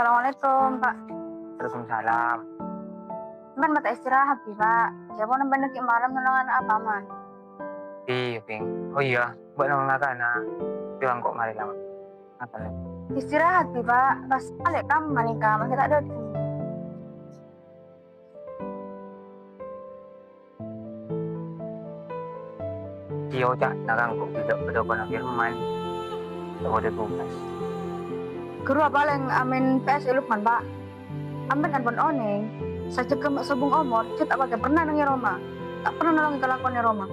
Assalamualaikum, Pak. Waalaikumsalam. Man mata istirahat, Pi, Pak. Siapa nang bandaki malam nolongan apa man? Iya, Ping. Oh iya, buat nang na. Bilang kok mari lang. Apa nih? Istirahat, Pi, Pak. Pas alik kam manika, man kita ada di sini. Iya, Cak. Nakang kok tidak pada firman. Tidak ada tugas. Guru apa yang amin PS Lukman, Pak? Amin kan pun oning. Saya cekam sobung omor, cut apa pernah nangi Roma. Tak pernah nolongi kelakuan Roma.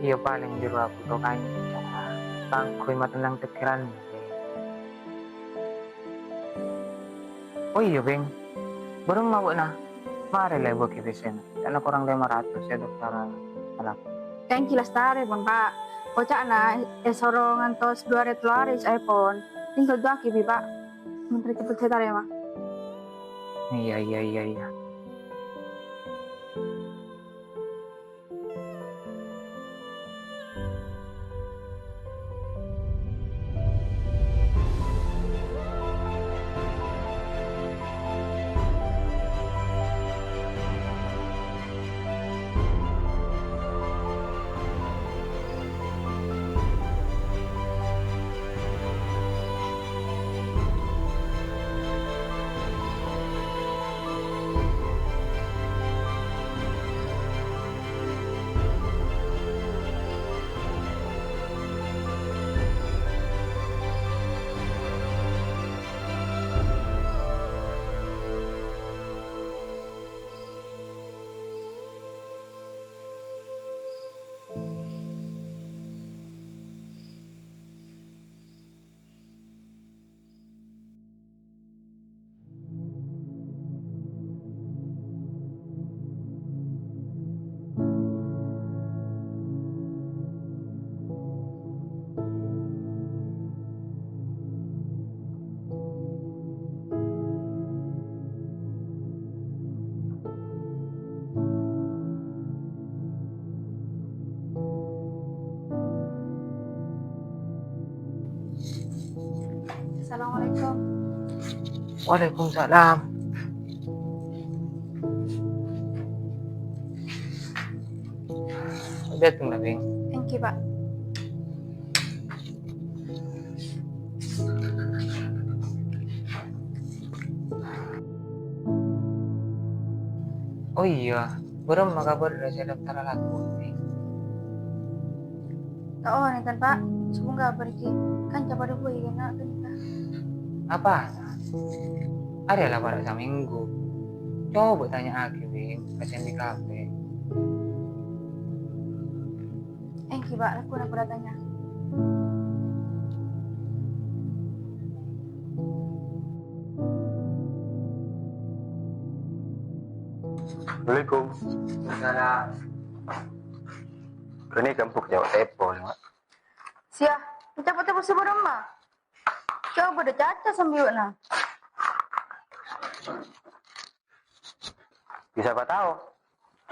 Iya, paling di ruang aku tuh kain. Tangkuy matandang pikiran. Oh iya, Ping. Baru mau na. Mari lah buat kibisin. Karena kurang 500 ya dokter. Alam. Thank you lastare, pun, Pak. Kocak na, sorongan tos 2 retularis iPhone. Tinggal dua kibi, Pak. Menteri cepet cetar ya, Mak. Iya. Assalamualaikum. Waalaikumsalam. Udah tuh, Ping. Thank you, Pak. Oh iya, baru mau kabar dari saya daftar lagu nih. Oh, nih kan, Pak. Semoga pergi. Kan coba dulu ya, nak. Apa? Ada lah pada seminggu. Coba tanya Aki, Bing. Pasien di kafe. Thank you, Pak. Aku udah tanya. Assalamualaikum. Salah. Ini kampung jawab telepon, Mak. Sia, cepet-cepet sebelum mah. Coba deh caca sambil na. Bisa apa tahu?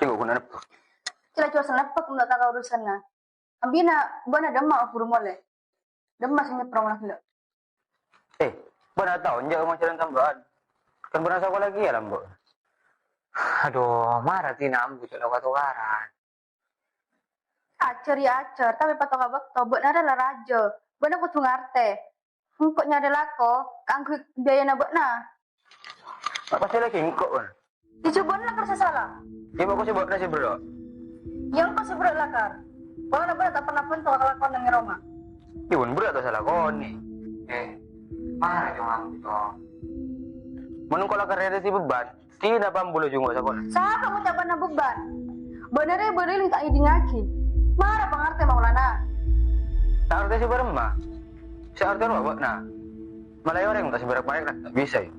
Cinggu guna apa? Cila cuma selepak untuk tak urusan na. Ambina, buana demak aku rumole. Demak sini perong lagi lo. Benar tahu, enggak mau jalan tambahan. Kan benar sekolah lagi ya, Lambo. Aduh, marah tina ambu tuh lewat tukaran. Acer ya acer, tapi patok abak tobok nada lah raja. Buana aku ngarte. Engkau nyada lako, kangku biaya nabok na. Apa sih lagi engkau kan? Dicoba lah kerja salah. Ya mau sih buat nasi bro. Yang kau sebut lakar. Buana buana tak pernah pun tahu kelakuan dengan Roma. Iwan bro atau salah kau nih? Marah dong ambu tuh. Menunggu lah karena si beban. Tidak pambulu juga sekolah. Siapa mau coba na beban? Benernya bener tak idi ngaki. Marah pengerti Maulana. Tak arti si beremah. Si arti apa buat nah? Malah orang tak seberak baik lah, tak bisa ya.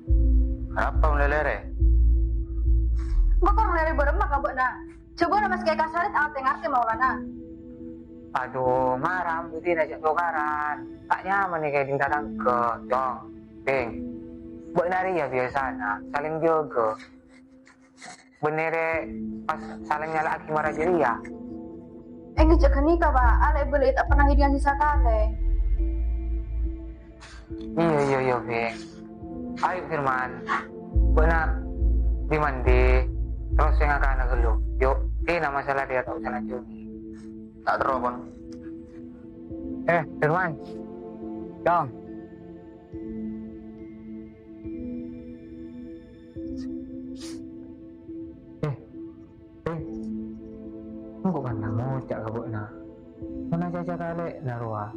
Kenapa melelere? Bakal dari beremah kabuk na. Coba na mas kayak kasarit ngerti Maulana. Aduh, marah ambu tina jak tukaran. Tak nyaman nih kayak dinta tangke. Dong, Ping. Buat nari ya biasanya, saling jaga. Bener pas saling nyala aki marah jadi ya. Ngejak nikah Pak, alay beli tak pernah hidangan sisa kale. Iya, Ping. Ayo Firman, benar di mandi, terus yang akan ngeluh. Yuk, ini masalah dia tak usah lanjut. Tak terus pun. Firman, dong. Kok kan mau cak kabut na? Mana caca kale narua?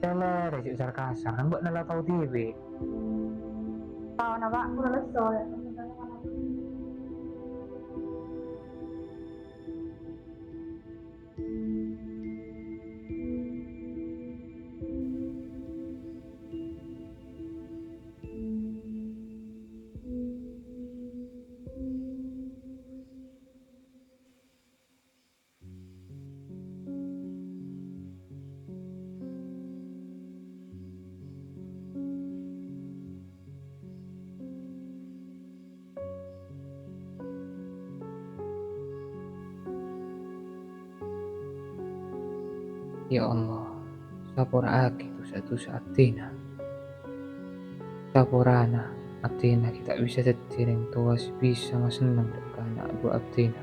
Tele rejik sarkasar, kan buat nala tahu TV. Tahu na Pak, udah lesol. Ya Allah, sapura aki dosa-dosa atina. Sapurana atina kita bisa tertiring tuas bisa senang dekat anak dua atina.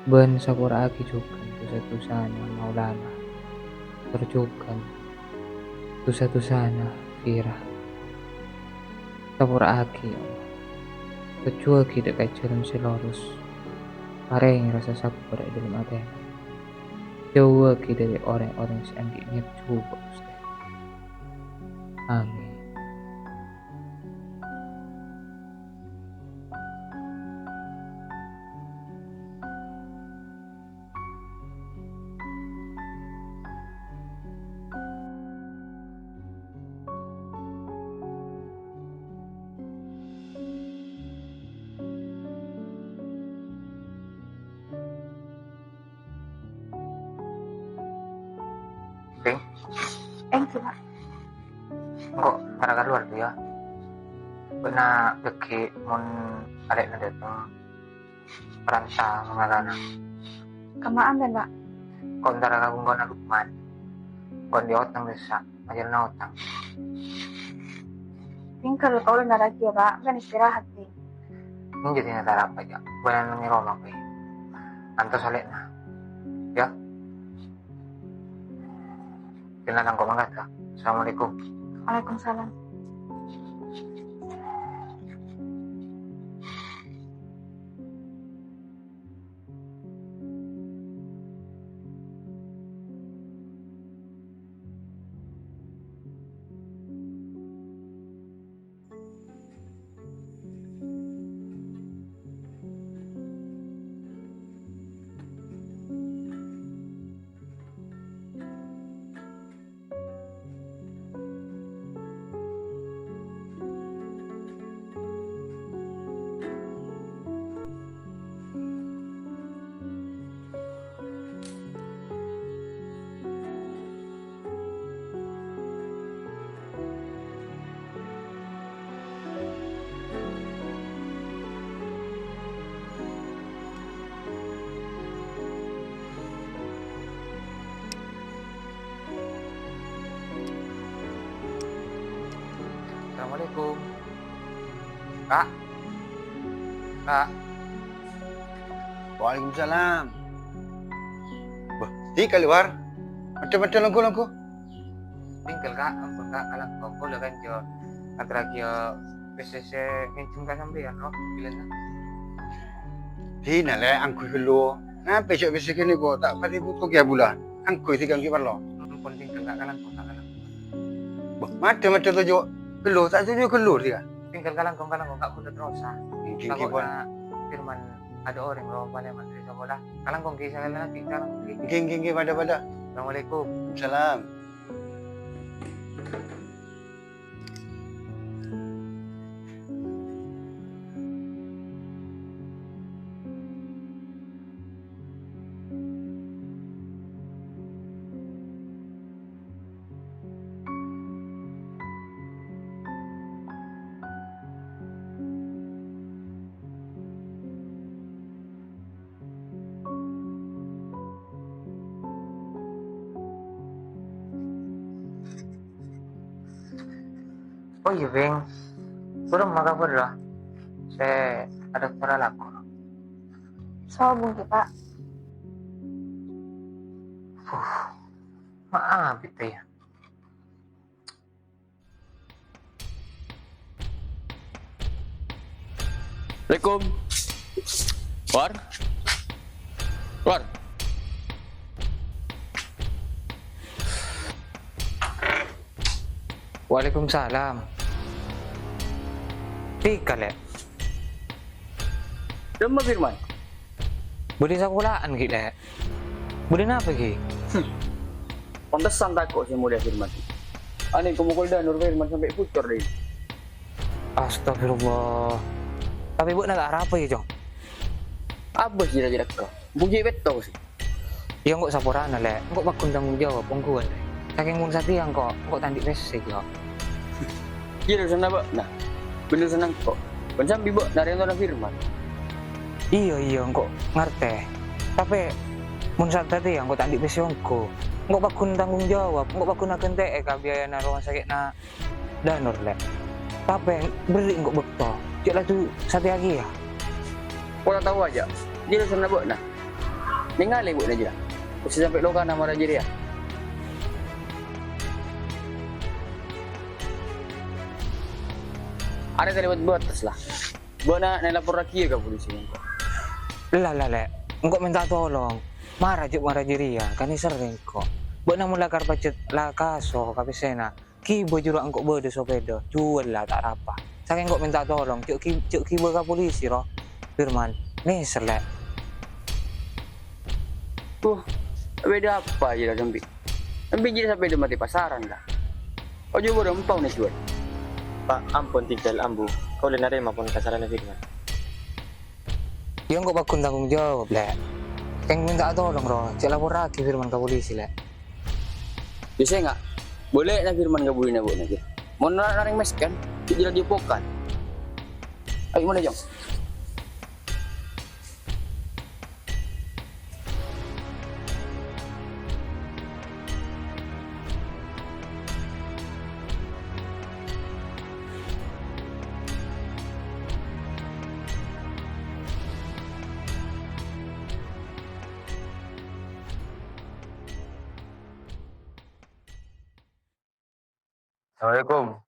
Ben sapura aki juga dosa-dosana maulana. Terjukan dosa-dosana kira. Sapura aki ya Allah. Kecuali kita dekat jalan selorus. Pareng rasa sabar dalam adanya. Jauh dari orang-orang yang niat coba Ustaz. Amin. Ping, Thank you Pak. kok para luar tuh ya? Benar deki mun arek na datang perantau mengalana. Kemaan dan Pak. Kau antara kagum kau na Lukman. Kau di otang desa, ajar na otang. Tinggal kau udah lagi ya Pak, kan istirahat nih. Ini jadi natara apa aja. Benar ni Roma pe. Anto solet na. Ya. Kenalan ko mangata. Assalamualaikum. Waalaikumsalam. Assalamualaikum. Kak. Kak. Waalaikumsalam. Wah, di keluar. Macam-macam langkah-langkah. Tinggal kak, ampun kak, kalang kau lah kan jo. Antara kio PCC ngincim ka sampean no, bilang na. Di nale angkuh dulu. Nah, besok-besok ini kok tak pati butuh kia bulan. Angkuh tiga kali perlo. Ampun tinggal kak kalang kau. Wah, macam-macam tujuh. Keluar tak tujuh keluar dia. Tinggal kalang kau kak pun terasa. Mungkin Takut pun. na firman ada orang Roma yang mandiri sekolah. Kalang kau kisah lagi, kalang kau. Mungkin pada. Assalamualaikum. Salam. Oh iya Beng, Belum makapur lah. Saya ada cara laku. Sobong ki, Pak. Maaf itu ya. Assalamualaikum. War? War? Waalaikumsalam. Tika le. Lama Firman? Boleh sakulaan gila. Boleh apa ki? Pantesan takut si muda Firman. Ani kumukul dah Nur Firman sampai pucur deh. Astagfirullah. Tapi buat nak apa ya Jong? Apa sih jadi kau? Buji betul sih. Ya enggak saporana le. Enggak bakun tanggung jawab pengkuan. Saking mun satiang kok, enggak tandik message yo. Iya sana ba? Nah, bener senang kok. Bencam bibo dari yang Firman. Iya enggak ngerti. Tapi mun saat tadi enggak tandik message-ku. Enggak bakun tanggung jawab, enggak bakun akan teh biaya na rumah sakit na Danur le. Tapi beri enggak betul. Cek lah tu satu lagi ya. Kau tak tahu aja. Dia sana ba? Nah, ningali bu aja. Usah sampai lokan nama raja dia. Ada tadi buat tes lah. Buat nak lapor lagi ke polisi engkau. Lah le. Enggak minta tolong. Marah diri ya. Kan ini sering kok. Buat nak mulakar pacet lah kaso kapisena. Ki bojuro engkau bodo sopedo. Jual lah tak apa. Saking kok minta tolong. Cuk ki ke polisi roh. Firman. Nih selek. Beda apa aja dah Jambi. Jambi jadi sampai dia mati pasaran dah. Oh juga udah empau nih jual. Pak, ampun tinggal ambu. Kau boleh nerima pun kesalahan Firman. Dia enggak bakun tanggung jawab le. Keng minta tolong roh. Cek lapor lagi Firman ke polisi le. Bisa nggak? Boleh nak Firman nggak boleh nak buat lagi. Mau naring mes kan? Jadi dia pokan. Ayo mana Jong? Assalamualaikum.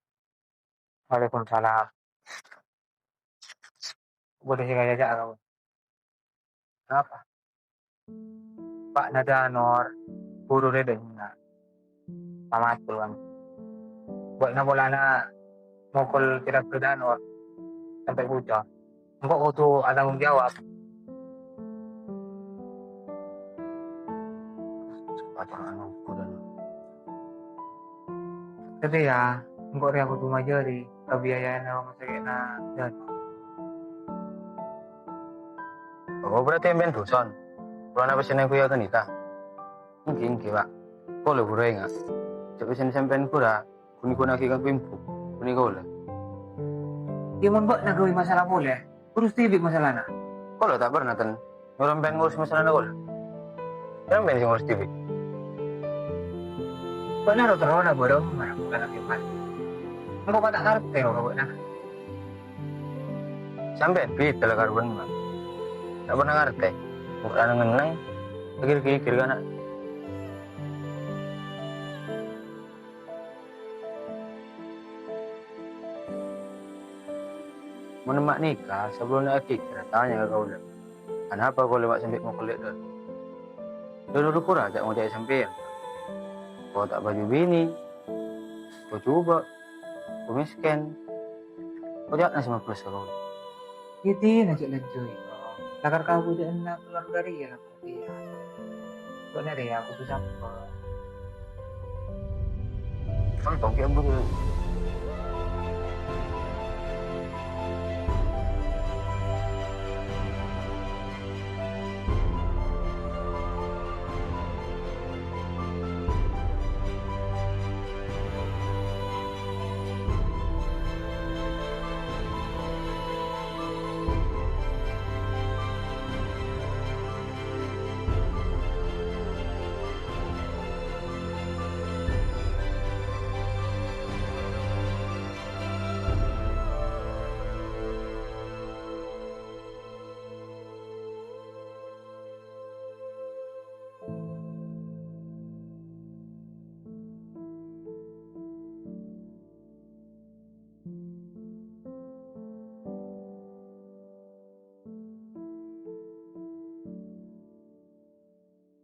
Waalaikumsalam. Boleh saya jajak kamu? Kenapa? Pak Nadanor, puro rin na. Pamat ko kami. Buat na bola na mukul kira ke Danor sampai pucuk. Engkau kau tu ada tanggung jawab. Tapi ya, engkau rin ako tumajari. Kabiayaan na rumah sakit na Danor. Oh berarti yang bentuson. Kalau nak pesen aku ya kan kita. Mungkin kira. Kau le burai nggak? Coba pesen sampean pura. Kuni kau nak kira pimpu. Kuni kau le. Dia mau buat nak gawin masalah boleh. Urus tibik masalah na. Kau le tak pernah tan. Orang pengen ngurus masalah nak kau le. Yang pengen ngurus TV. Kau na rotor na bodoh mana bukan lagi mas. Engkau kata ngerti orang buat na. Sampai pit telah karbon mah. Tak pernah ngerti. Bukan ngeneng. Pikir-pikir kan. Menemak nikah sebelum nak kira tanya ke kau le. Kenapa kau lewat sampai mau kulit dah? Dulu kurang tak mau jadi sampai. Kau tak baju bini. Kau coba. Kau miskin. Kau jangan sama plus kau. Itu nak lanjut. Lakar kau udah nak keluar dari ya berarti ya. Kau nak dia aku tu siapa? Contoh kayak begitu.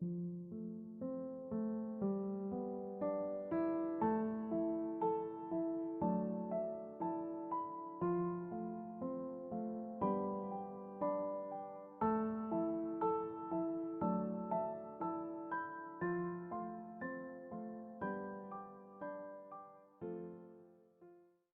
Pak.